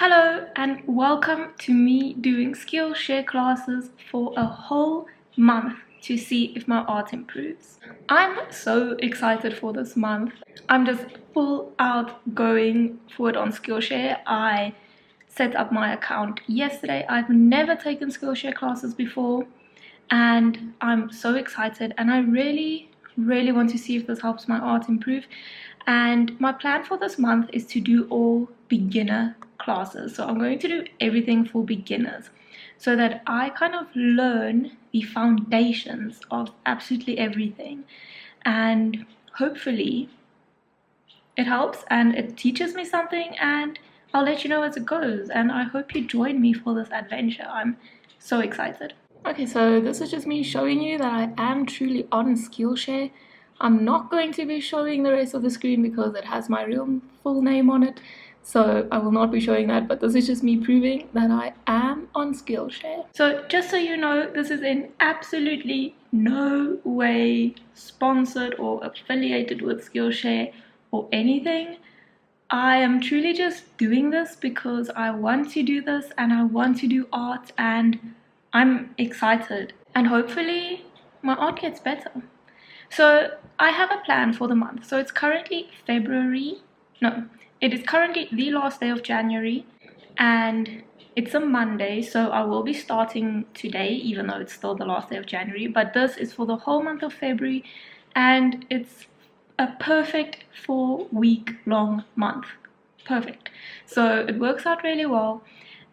Hello and welcome to me doing Skillshare classes for a whole month to see if my art improves. I'm so excited for this month. I'm just full out going for it on Skillshare. I set up my account yesterday. I've never taken Skillshare classes before and I'm so excited, and I really want to see if this helps my art improve. And my plan for this month is to do all beginner classes. So I'm going to do everything for beginners so that I kind of learn the foundations of absolutely everything, and hopefully it helps and it teaches me something, and I'll let you know as it goes. And I hope you join me for this adventure. I'm so excited. Okay, so this is just me showing you that I am truly on Skillshare. I'm not going to be showing the rest of the screen because it has my real full name on it, so I will not be showing that, but this is just me proving that I am on Skillshare. So just so you know, this is in absolutely no way sponsored or affiliated with Skillshare or anything. I am truly just doing this because I want to do this and I want to do art, and I'm excited, and hopefully my art gets better. So I have a plan for the month. So it's currently it is currently the last day of January, and it's a Monday, so I will be starting today, even though it's still the last day of January. But this is for the whole month of February, and it's a perfect 4-week long month. Perfect. So it works out really well.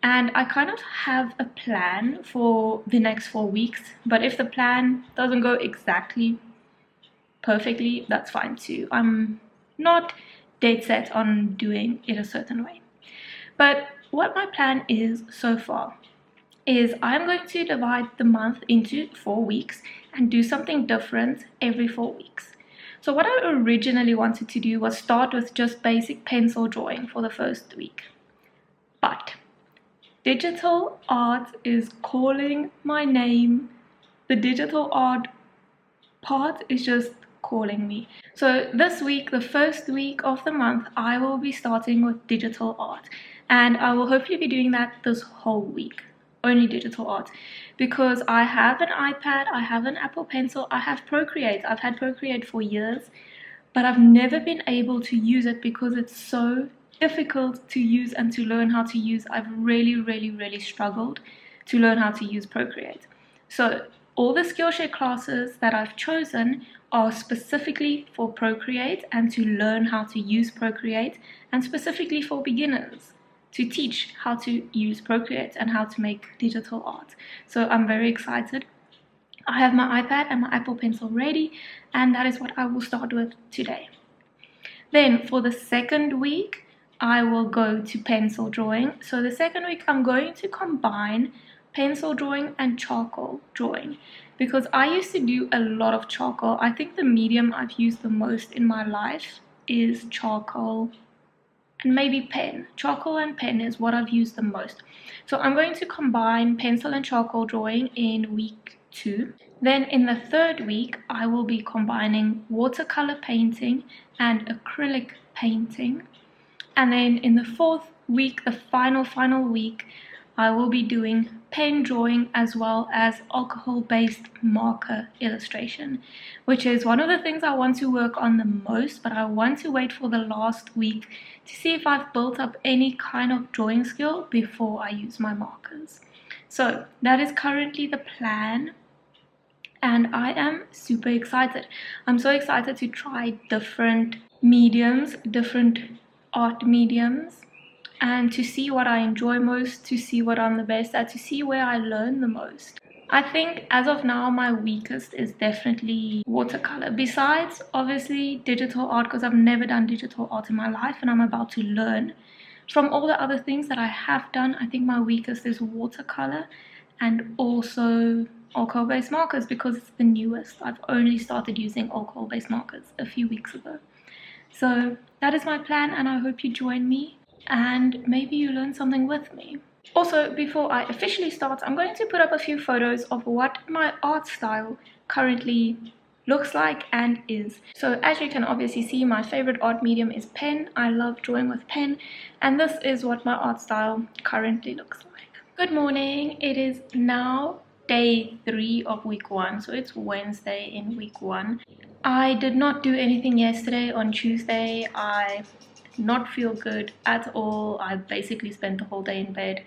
And I kind of have a plan for the next 4 weeks, but if the plan doesn't go exactly perfectly, that's fine too. I'm not dead set on doing it a certain way. But what my plan is so far is I'm going to divide the month into 4 weeks and do something different every 4 weeks. So what I originally wanted to do was start with just basic pencil drawing for the first week. But digital art is calling my name. The digital art part is just calling me. So this week, the first week of the month, I will be starting with digital art, and I will hopefully be doing that this whole week. Only digital art, because I have an iPad, I have an Apple Pencil, I have Procreate. I've had Procreate for years, but I've never been able to use it because it's so difficult to use and to learn how to use. I've really struggled to learn how to use Procreate. So all the Skillshare classes that I've chosen are specifically for Procreate and to learn how to use Procreate, and specifically for beginners to teach how to use Procreate and how to make digital art. So I'm very excited. I have my iPad and my Apple Pencil ready, and that is what I will start with today. Then for the second week, I will go to pencil drawing. So the second week, I'm going to combine pencil drawing and charcoal drawing, because I used to do a lot of charcoal. I think the medium I've used the most in my life is charcoal and maybe pen. Charcoal and pen is what I've used the most. So I'm going to combine pencil and charcoal drawing in week 2. Then in the third week, I will be combining watercolor painting and acrylic painting. And then in the fourth week, the final week, I will be doing pen drawing as well as alcohol-based marker illustration, which is one of the things I want to work on the most, but I want to wait for the last week to see if I've built up any kind of drawing skill before I use my markers. So that is currently the plan, and I am super excited. I'm so excited to try different mediums, different art mediums, and to see what I enjoy most, to see what I'm the best at, to see where I learn the most. I think as of now, my weakest is definitely watercolor. Besides, obviously, digital art, because I've never done digital art in my life and I'm about to learn. From all the other things that I have done, I think my weakest is watercolor, and also alcohol-based markers, because it's the newest. I've only started using alcohol-based markers a few weeks ago. So that is my plan, and I hope you join me and maybe you learn something with me. Also, before I officially start, I'm going to put up a few photos of what my art style currently looks like and is. So as you can obviously see, my favorite art medium is pen. I love drawing with pen, and this is what my art style currently looks like. Good morning. It is now day 3 of week 1, so it's Wednesday in week 1. I did not do anything yesterday. On Tuesday I did not feel good at all. I basically spent the whole day in bed,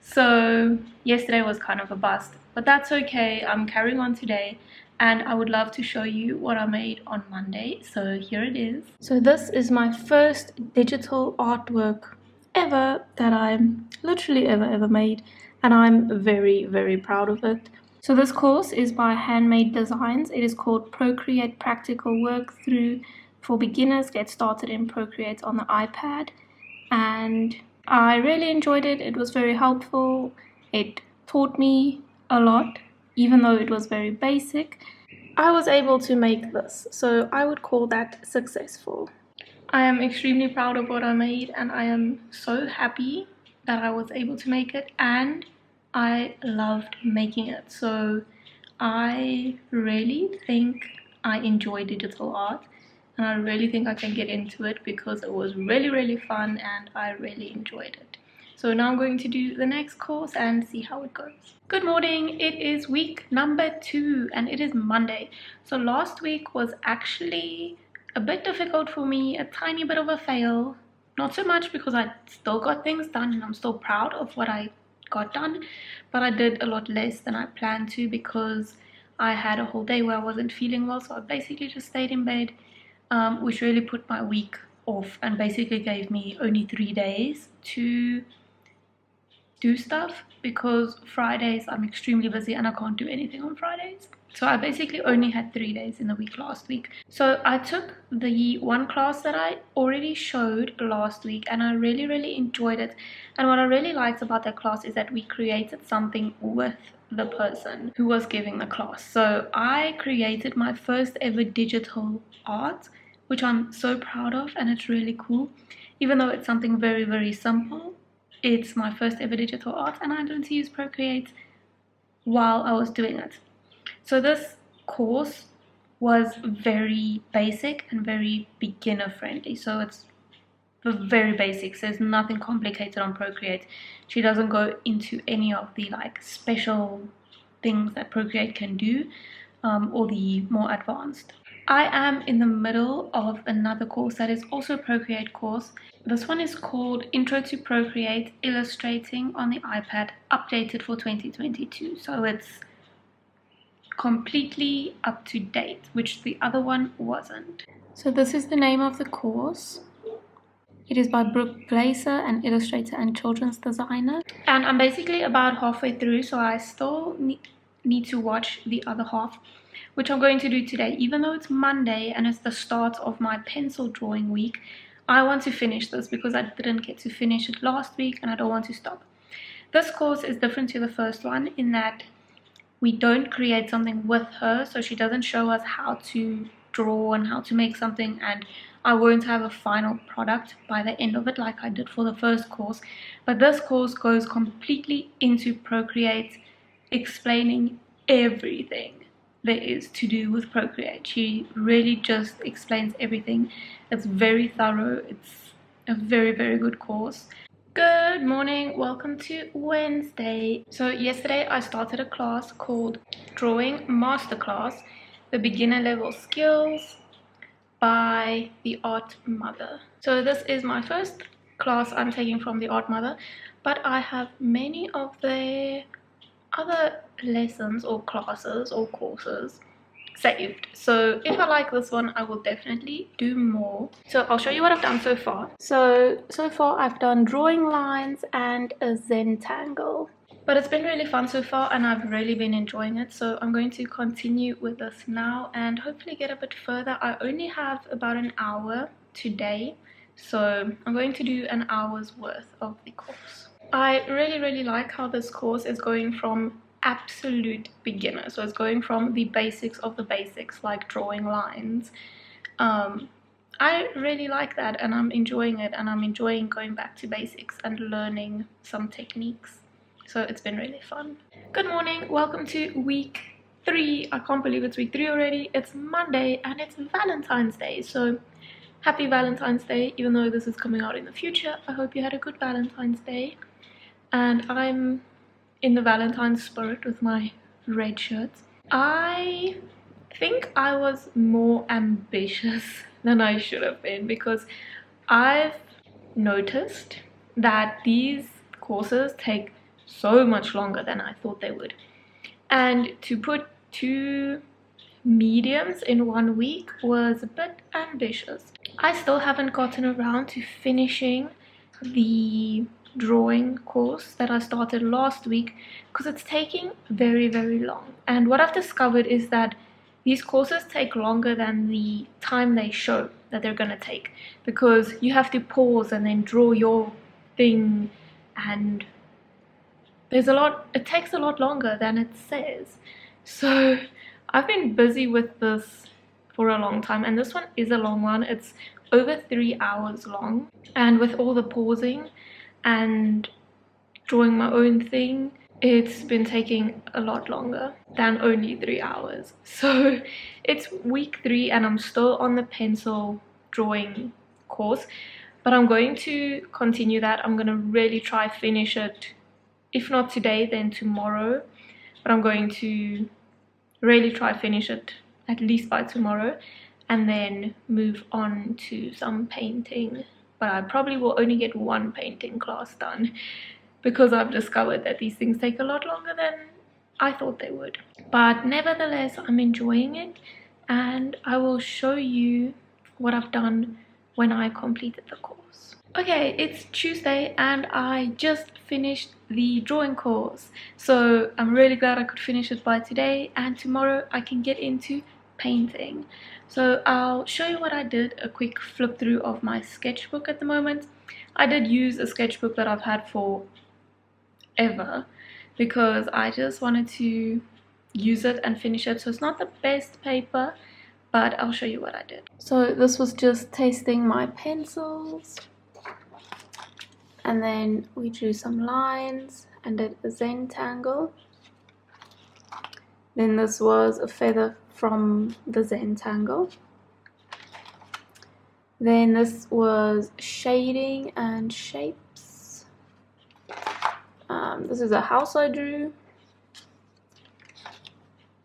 so yesterday was kind of a bust, but that's okay. I'm carrying on today, and I would love to show you what I made on Monday. So here it is. So this is my first digital artwork ever that I'm literally ever made, and I'm very proud of it. So this course is by Handmade Designs. It is called Procreate Practical Workthrough for Beginners. Get started in Procreate on the iPad, and I really enjoyed it. It was very helpful. It taught me a lot, even though it was very basic. I was able to make this, so I would call that successful. I am extremely proud of what I made, and I am so happy that I was able to make it, and I loved making it. So I really think I enjoy digital art, and I really think I can get into it because it was really fun and I really enjoyed it. So now I'm going to do the next course and see how it goes. Good morning. It is week number 2 and it is Monday. So last week was actually a bit difficult for me, a tiny bit of a fail. Not so much because I still got things done and I'm still proud of what I got done, but I did a lot less than I planned to because I had a whole day where I wasn't feeling well. So I basically just stayed in bed, which really put my week off and basically gave me only 3 days to do stuff, because Fridays I'm extremely busy and I can't do anything on Fridays. So I basically only had 3 days in the week last week. So I took the one class that I already showed last week and I really enjoyed it. And what I really liked about that class is that we created something with the person who was giving the class. So I created my first ever digital art, which I'm so proud of, and it's really cool. Even though it's something very simple, it's my first ever digital art, and I learned to use Procreate while I was doing it. So this course was very basic and very beginner friendly. So it's the very basics. There's nothing complicated on Procreate. She doesn't go into any of the like special things that Procreate can do, or the more advanced. I am in the middle of another course that is also a Procreate course. This one is called Intro to Procreate, Illustrating on the iPad, updated for 2022. So it's completely up to date, which the other one wasn't. So this is the name of the course. It is by Brooke Glaser, an illustrator and children's designer. And I'm basically about halfway through, so I still need to watch the other half, which I'm going to do today. Even though it's Monday and it's the start of my pencil drawing week, I want to finish this because I didn't get to finish it last week and I don't want to stop. This course is different to the first one in that we don't create something with her, so she doesn't show us how to draw and how to make something, and I won't have a final product by the end of it like I did for the first course. But this course goes completely into Procreate, explaining everything there is to do with Procreate. She really just explains everything. It's very thorough. It's a very good course. Good morning, welcome to Wednesday. So yesterday I started a class called Drawing Masterclass, the beginner level skills by the Art Mother. So this is my first class I'm taking from the Art Mother, but I have many of their other lessons or classes or courses saved. So if I like this one, I will definitely do more. So I'll show you what I've done so far. So far I've done drawing lines and a Zentangle. But it's been really fun so far and I've really been enjoying it. So I'm going to continue with this now and hopefully get a bit further. I only have about an hour today, so I'm going to do an hour's worth of the course. I really like how this course is going from absolute beginner. So it's going from the basics of the basics, like drawing lines. I really like that and I'm enjoying it, and I'm enjoying going back to basics and learning some techniques. So it's been really fun. Good morning, welcome to week 3. I can't believe it's week 3 already. It's Monday and it's Valentine's Day. So happy Valentine's Day, even though this is coming out in the future. I hope you had a good Valentine's Day. And I'm in the Valentine's spirit with my red shirts. I think I was more ambitious than I should have been, because I've noticed that these courses take so much longer than I thought they would. And to put 2 mediums in 1 week was a bit ambitious. I still haven't gotten around to finishing the drawing course that I started last week because it's taking very, very long. And what I've discovered is that these courses take longer than the time they show that they're going to take, because you have to pause and then draw your thing, and it takes a lot longer than it says. So I've been busy with this for a long time, and this one is a long one. It's over 3 hours long, and with all the pausing and drawing my own thing, it's been taking a lot longer than only 3 hours. So it's week 3 and I'm still on the pencil drawing course, but I'm going to continue that. I'm going to really try finish it, if not today then tomorrow, but I'm going to really try finish it at least by tomorrow and then move on to some painting. But I probably will only get 1 painting class done, because I've discovered that these things take a lot longer than I thought they would. But nevertheless, I'm enjoying it, and I will show you what I've done when I completed the course. Okay, it's Tuesday and I just finished the drawing course. So I'm really glad I could finish it by today, and tomorrow I can get into painting. So I'll show you what I did, a quick flip through of my sketchbook at the moment. I did use a sketchbook that I've had for ever because I just wanted to use it and finish it. So it's not the best paper, but I'll show you what I did. So this was just tasting my pencils, and then we drew some lines and did a Zentangle. Then this was a feather from the Zentangle. Then this was shading and shapes. This is a house I drew.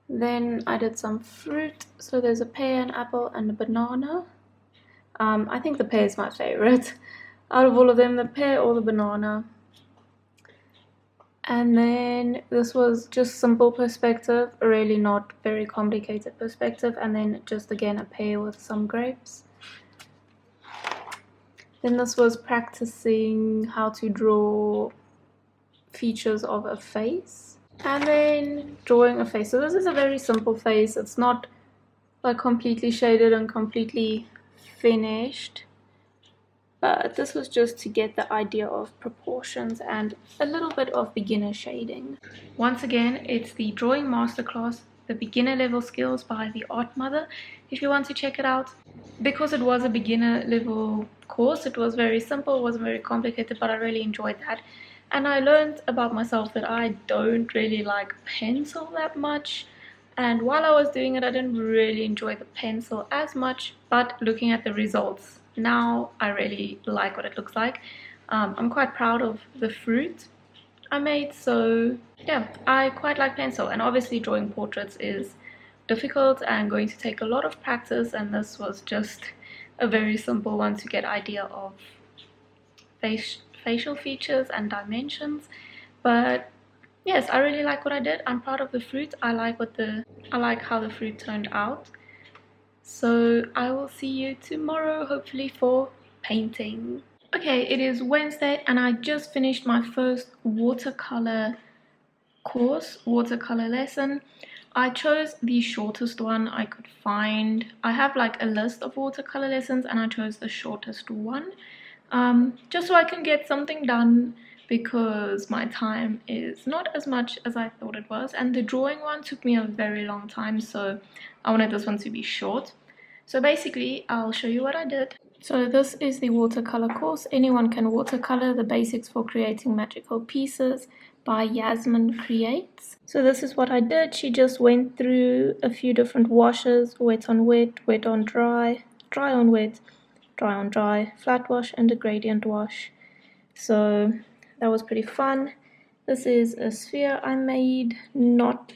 Then I did some fruit. So there's a pear, an apple, and a banana. I think the pear is my favorite out of all of them, the pear or the banana. And then this was just simple perspective, really not very complicated perspective, and then just again a pear with some grapes. Then this was practicing how to draw features of a face, and then drawing a face. So this is a very simple face. It's not like completely shaded and completely finished, but this was just to get the idea of proportions and a little bit of beginner shading. Once again, it's the Drawing Masterclass, the beginner level skills by the Art Mother, if you want to check it out. Because it was a beginner level course, it was very simple, it wasn't very complicated, but I really enjoyed that. And I learned about myself that I don't really like pencil that much. And while I was doing it, I didn't really enjoy the pencil as much, but looking at the results now, I really like what it looks like. I'm quite proud of the fruit I made, so yeah, I quite like pencil. And obviously drawing portraits is difficult and going to take a lot of practice, and this was just a very simple one to get idea of facial features and dimensions. But yes, I really like what I did. I'm proud of the fruit. I like how the fruit turned out. So I will see you tomorrow, hopefully, for painting. Okay, it is Wednesday and I just finished my first watercolor course, Watercolor Lesson. I chose the shortest one I could find. I have like a list of watercolor lessons and I chose the shortest one, just so I can get something done, because my time is not as much as I thought it was, and the drawing one took me a very long time, so I wanted this one to be short. So basically I'll show you what I did. So this is the watercolor course. Anyone can watercolor, the basics for creating magical pieces, by Yasmin Creates. So this is what I did. She just went through a few different washes: wet on wet, wet on dry, dry on wet, dry on dry, flat wash, and a gradient wash. So that was pretty fun. This is a sphere I made, not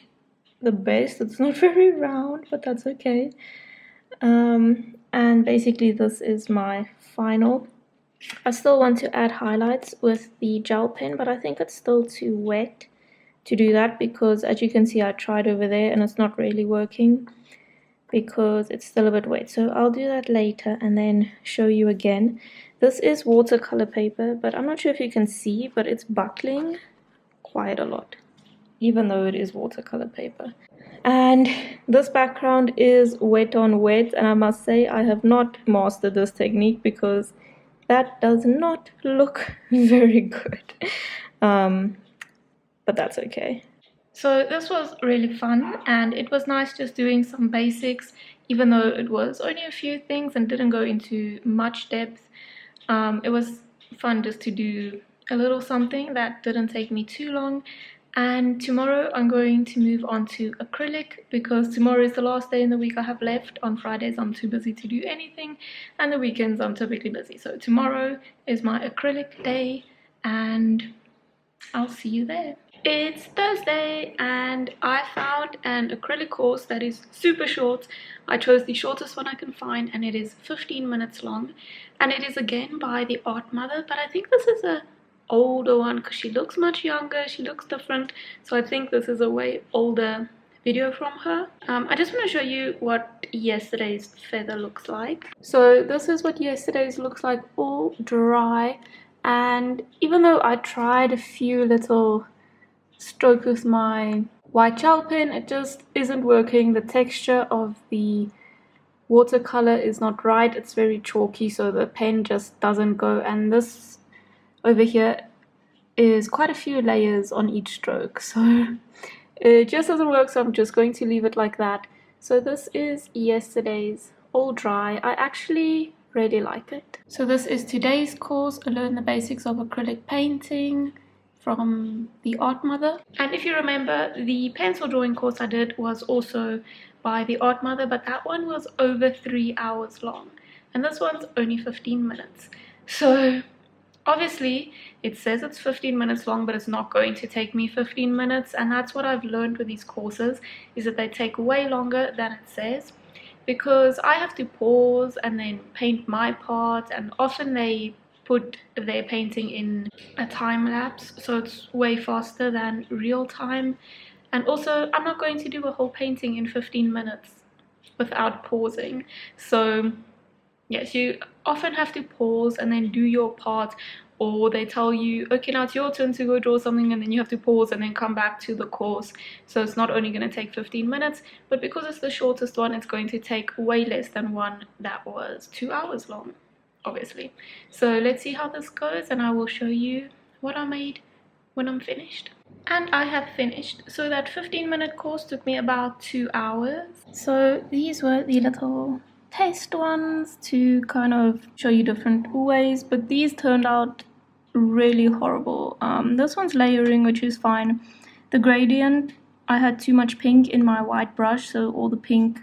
the best, it's not very round, but that's okay. And basically this is my final. I still want to add highlights with the gel pen, but I think it's still too wet to do that, because as you can see I tried over there and it's not really working because it's still a bit wet. So I'll do that later and then show you again. This is watercolor paper, but I'm not sure if you can see, but it's buckling quite a lot, even though it is watercolor paper. And this background is wet on wet, and I must say I have not mastered this technique because that does not look very good. But that's okay. So this was really fun, and it was nice just doing some basics, even though it was only a few things and didn't go into much depth. It was fun just to do a little something that didn't take me too long. And tomorrow I'm going to move on to acrylic, because tomorrow is the last day in the week I have left. On Fridays I'm too busy to do anything, and the weekends I'm typically busy. So tomorrow is my acrylic day, and I'll see you there. It's Thursday and I found an acrylic course that is super short. I chose the shortest one I can find, and it is 15 minutes long, and it is again by the art mother, but I think this is a older one because she looks much younger, she looks different, so I think this is a way older video from her. I just want to show you what yesterday's feather looks like. So this is what yesterday's looks like, all dry, and even though I tried a few little strokes with my white gel pen, it just isn't working. The texture of the watercolor is not right, it's very chalky, so the pen just doesn't go, and this over here is quite a few layers on each stroke, so it just doesn't work, so I'm just going to leave it like that. So this is yesterday's all dry. I actually really like it. So this is today's course, Learn the Basics of Acrylic Painting, from the art mother. And if you remember, the pencil drawing course I did was also by the art mother, but that one was over 3 hours long, and this one's only 15 minutes. So obviously it says it's 15 minutes long, but it's not going to take me 15 minutes, and that's what I've learned with these courses, is that they take way longer than it says, because I have to pause and then paint my part, and often they put their painting in a time lapse, so it's way faster than real time. And also I'm not going to do a whole painting in 15 minutes without pausing. So yes, you often have to pause and then do your part, or they tell you, okay, now it's your turn to go draw something, and then you have to pause and then come back to the course. So it's not only going to take 15 minutes, but because it's the shortest one, it's going to take way less than one that was 2 hours long, obviously. So let's see how this goes, and I will show you what I made when I'm finished. And I have finished. So that 15-minute course took me about 2 hours. So these were the little test ones to kind of show you different ways, but these turned out really horrible. This one's layering, which is fine. The gradient, I had too much pink in my white brush, so all the pink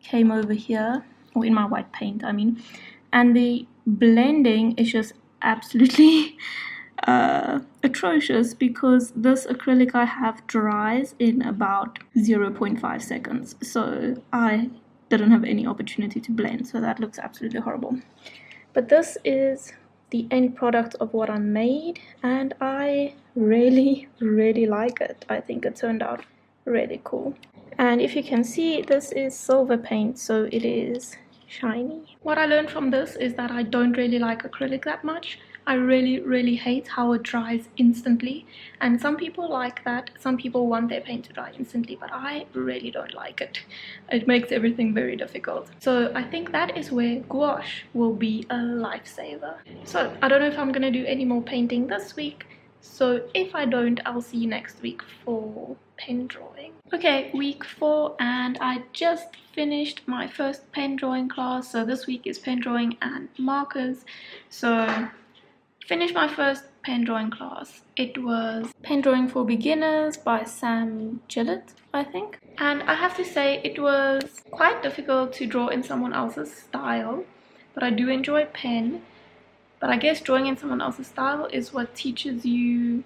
came over here, or in my white paint I mean, and the blending is just absolutely atrocious, because this acrylic I have dries in about 0.5 seconds, so I didn't have any opportunity to blend, so that looks absolutely horrible. But this is the end product of what I made, and I really like it. I think it turned out really cool. And if you can see, this is silver paint, so it is shiny. What I learned from this is that I don't really like acrylic that much. I really hate how it dries instantly, and some people like that. Some people want their paint to dry instantly, but I really don't like it. It makes everything very difficult. So I think that is where gouache will be a lifesaver. So I don't know if I'm gonna do any more painting this week, so if I don't, I'll see you next week for pen drawing. Okay, week 4, and I just finished my first pen drawing class. So this week is pen drawing and markers. So finished my first pen drawing class. It was Pen Drawing for Beginners by Sam Gillett, I think. And I have to say it was quite difficult to draw in someone else's style, but I do enjoy pen. But I guess drawing in someone else's style is what teaches you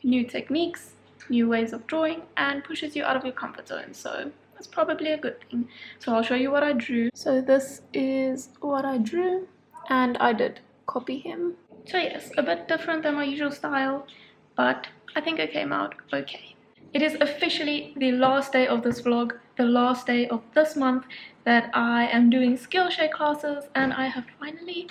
new techniques, new ways of drawing, and pushes you out of your comfort zone. So that's probably a good thing. So I'll show you what I drew. So this is what I drew, and I did copy him. So yes, a bit different than my usual style, but I think it came out okay. It is officially the last day of this vlog, the last day of this month that I am doing Skillshare classes, and I have finally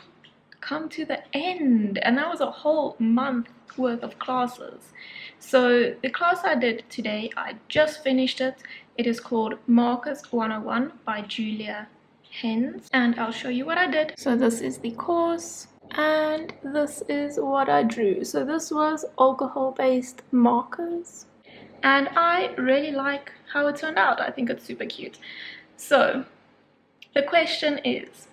come to the end, and that was a whole month worth of classes. So the class I did today, I just finished it. It is called Markers 101 by Julia Hens, and I'll show you what I did. So this is the course, and this is what I drew. So this was alcohol-based markers, and I really like how it turned out. I think it's super cute. So the question is,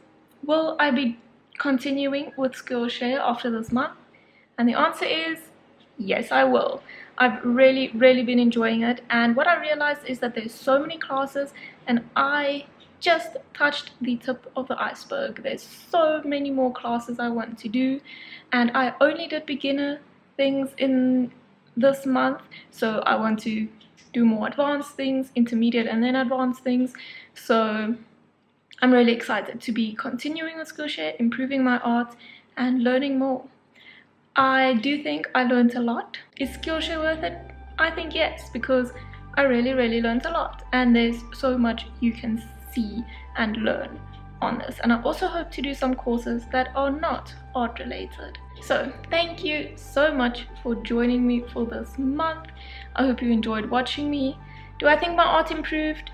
will I be continuing with Skillshare after this month? And the answer is yes, I will. I've really been enjoying it, and what I realized is that there's so many classes, and I just touched the tip of the iceberg. There's so many more classes I want to do, and I only did beginner things in this month, so I want to do more advanced things, intermediate, and then advanced things. So I'm really excited to be continuing with Skillshare, improving my art, and learning more. I do think I learned a lot. Is Skillshare worth it? I think yes, because I really learned a lot, and there's so much you can see and learn on this. And I also hope to do some courses that are not art related. So thank you so much for joining me for this month. I hope you enjoyed watching me. Do I think my art improved?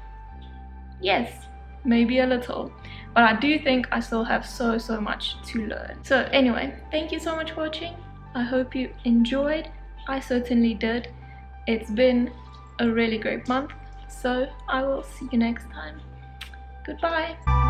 Yes, maybe a little, but I do think I still have so much to learn. So anyway, thank you so much for watching. I hope you enjoyed. I certainly did. It's been a really great month, so I will see you next time. Goodbye.